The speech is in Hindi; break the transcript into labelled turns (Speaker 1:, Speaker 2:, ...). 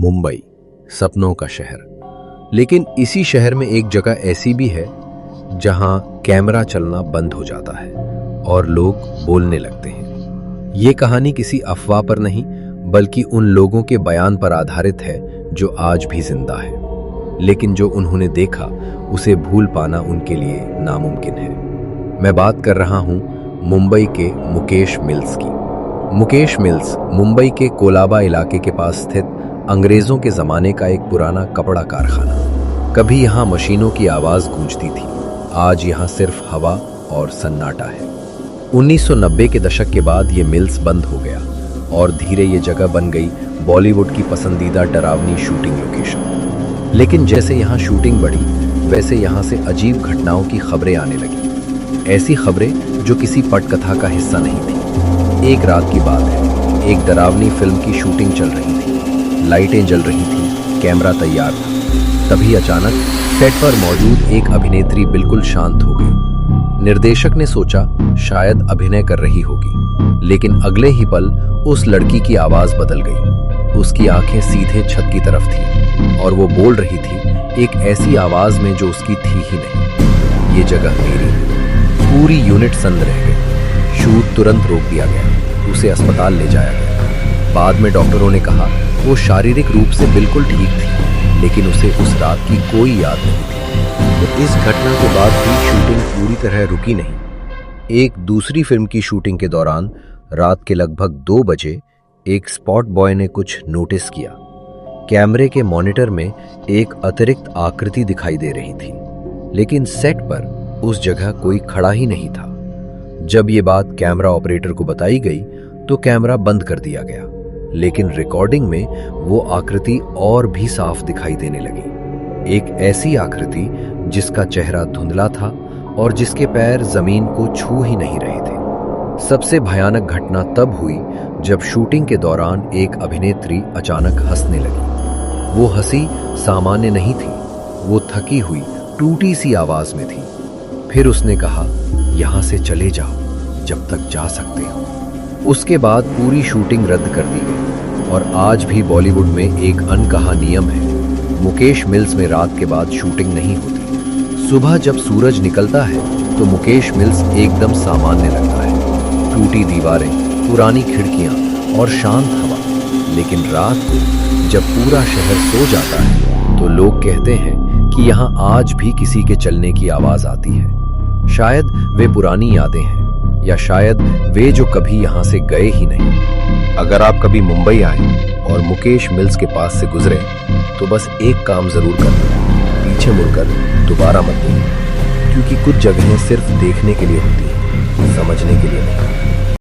Speaker 1: मुंबई, सपनों का शहर। लेकिन इसी शहर में एक जगह ऐसी भी है जहां कैमरा चलना बंद हो जाता है और लोग बोलने लगते हैं। ये कहानी किसी अफवाह पर नहीं बल्कि उन लोगों के बयान पर आधारित है जो आज भी जिंदा है, लेकिन जो उन्होंने देखा उसे भूल पाना उनके लिए नामुमकिन है। मैं बात कर रहा हूं मुंबई के मुकेश मिल्स की। मुकेश मिल्स मुंबई के कोलाबा इलाके के पास स्थित अंग्रेजों के जमाने का एक पुराना कपड़ा कारखाना। कभी यहां मशीनों की आवाज गूंजती थी, आज यहां सिर्फ हवा और सन्नाटा है। 1990 के दशक के बाद ये मिल्स बंद हो गया और धीरे ये जगह बन गई बॉलीवुड की पसंदीदा डरावनी शूटिंग लोकेशन। लेकिन जैसे यहाँ शूटिंग बढ़ी वैसे यहाँ से अजीब घटनाओं की खबरें आने लगी, ऐसी खबरें जो किसी पटकथा का हिस्सा नहीं थी। एक रात की बात है, एक डरावनी फिल्म की शूटिंग चल रही थी, लाइटें जल रही थी, कैमरा तैयार था। तभी अचानक सेट पर मौजूद एक अभिनेत्री बिल्कुल शांत हो गई। निर्देशक ने सोचा शायद अभिनय कर रही होगी, लेकिन अगले ही पल उस लड़की की आवाज बदल गई। उसकी आंखें सीधे छत की तरफ थी और वो बोल रही थी एक ऐसी आवाज में जो उसकी थी ही नहीं, ये जगह मेरी है। पूरी यूनिट सन्न रह गई। शूट तुरंत रोक दिया गया, उसे अस्पताल ले जाया गया। बाद में डॉक्टरों ने कहा वो शारीरिक रूप से बिल्कुल ठीक थी, लेकिन उसे उस रात की कोई याद नहीं थी। तो इस घटना के बाद भी शूटिंग पूरी तरह रुकी नहीं। एक दूसरी फिल्म की शूटिंग के दौरान रात के लगभग 2 बजे एक स्पॉट बॉय ने कुछ नोटिस किया। कैमरे के मॉनिटर में एक अतिरिक्त आकृति दिखाई दे रही थी, लेकिन सेट पर उस जगह कोई खड़ा ही नहीं था। जब ये बात कैमरा ऑपरेटर को बताई गई तो कैमरा बंद कर दिया गया, लेकिन रिकॉर्डिंग में वो आकृति और भी साफ दिखाई देने लगी। एक ऐसी आकृति जिसका चेहरा धुंधला था और जिसके पैर जमीन को छू ही नहीं रहे थे। सबसे भयानक घटना तब हुई जब शूटिंग के दौरान एक अभिनेत्री अचानक हंसने लगी। वो हंसी सामान्य नहीं थी, वो थकी हुई टूटी सी आवाज में थी। फिर उसने कहा यहां से चले जाओ जब तक जा सकते हो। उसके बाद पूरी शूटिंग रद्द कर दी गई और आज भी बॉलीवुड में एक अनकहा नियम है, मुकेश मिल्स में रात के बाद शूटिंग नहीं होती। सुबह जब सूरज निकलता है तो मुकेश मिल्स एकदम सामान्य लगता है, टूटी दीवारें, पुरानी खिड़कियां और शांत हवा। लेकिन रात को जब पूरा शहर सो जाता है तो लोग कहते हैं कि यहाँ आज भी किसी के चलने की आवाज आती है। शायद वे पुरानी यादें हैं या शायद वे जो कभी यहाँ से गए ही नहीं। अगर आप कभी मुंबई आए और मुकेश मिल्स के पास से गुजरे तो बस एक काम जरूर करना, पीछे मुड़कर दोबारा मत देखना, क्योंकि कुछ जगहें सिर्फ देखने के लिए होती हैं, समझने के लिए नहीं।